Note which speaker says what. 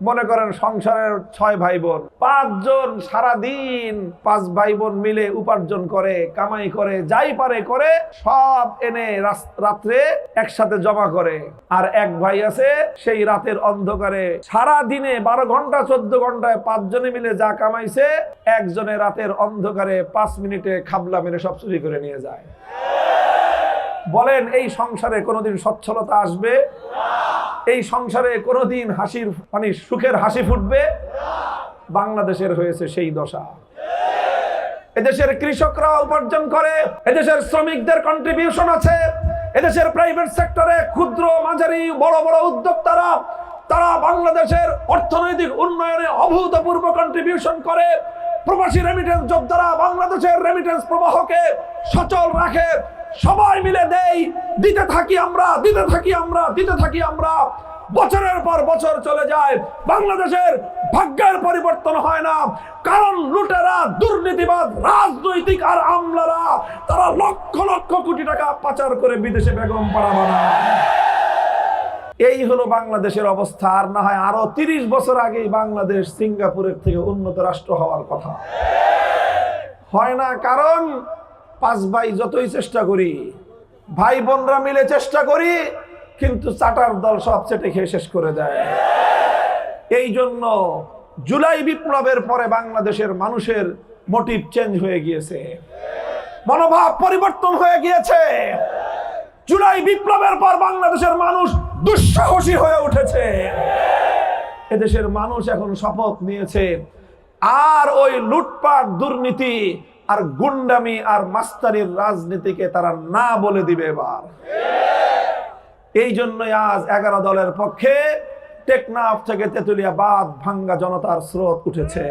Speaker 1: মনে করেন সংসারের 6 ভাই বোন, 5 জন সারাদিন 5 ভাই বোন মিলে উপার্জন করে, কামাই করে, যাই পারে করে, সব এনে রাত্রে একসাথে জমা করে। আর এক ভাই আছে, সেই রাতের অন্ধকারে সারা দিনে 12 ঘন্টা 14 ঘন্টায় 5 জনে মিলে যা কামাইছে, একজনে রাতের অন্ধকারে 5 মিনিটে খাবলা মেরে সব চুরি করে নিয়ে যায়। বলেন এই সংসারে কোনোদিন সচ্ছলতা আসবে? এই সংসারে কোনোদিন হাসির মানে সুখের হাসি ফুটবে? বাংলাদেশের হয়েছে সেই দশা। এদেশের কৃষকরা উপার্জন করে, এদেশের শ্রমিকদের কন্ট্রিবিউশন আছে, এদেশের প্রাইভেট সেক্টরে ক্ষুদ্র মাঝারি বড় বড় উদ্যোক্তারা তারা বাংলাদেশের অর্থনৈতিক উন্নয়নে অভূতপূর্ব কন্ট্রিবিউশন করে। প্রবাসী রেমিটেন্স যোদ্ধারা বাংলাদেশের রেমিটেন্স প্রবাহকে সচল রাখে। সবাই মিলে দেই, দিতে থাকি আমরা, দিতে থাকি আমরা, দিতে থাকি আমরা। বছরের পর বছর চলে যায়, বাংলাদেশের ভাগ্যের পরিবর্তন হয় না। কারণ লুটেরা, দুর্নীতিবাদ, রাজনৈতিক আর আমলারা তারা লক্ষ লক্ষ কোটি টাকা পাচার করে বিদেশে বেগম পাড়া বানায়। এই হলো বাংলাদেশের অবস্থা। আর না হয় আরো 30 বছর আগেই বাংলাদেশ সিঙ্গাপুরের থেকে উন্নত রাষ্ট্র হওয়ার কথা। হয় না, কারণ 5 ভাই যতই চেষ্টা করি, ভাই বোনরা মিলে চেষ্টা করি, কিন্তু চাটার দল সব চেটে খেয়ে শেষ করে দেয়। এই জন্য জুলাই বিপ্লবের পরে বাংলাদেশের মানুষের মোটিভ চেঞ্জ হয়ে গিয়েছে, মনোভাব পরিবর্তন হয়ে গিয়েছে। জুলাই বিপ্লবের পর বাংলাদেশের মানুষ দুঃসাহসী হয়ে উঠেছে। এদেশের মানুষ এখন শপথ নিয়েছে আর ওই লুটপাট, দুর্নীতি আর গুন্ডামি আর মাস্তারির রাজনীতিকে তারা না বলে দিবে এবার। এই জন্যই আজ 11 দলের পক্ষে টেকনাফ থেকে তেতুলিয়া বাঁধ ভাঙ্গা জনতার স্রোত উঠেছে।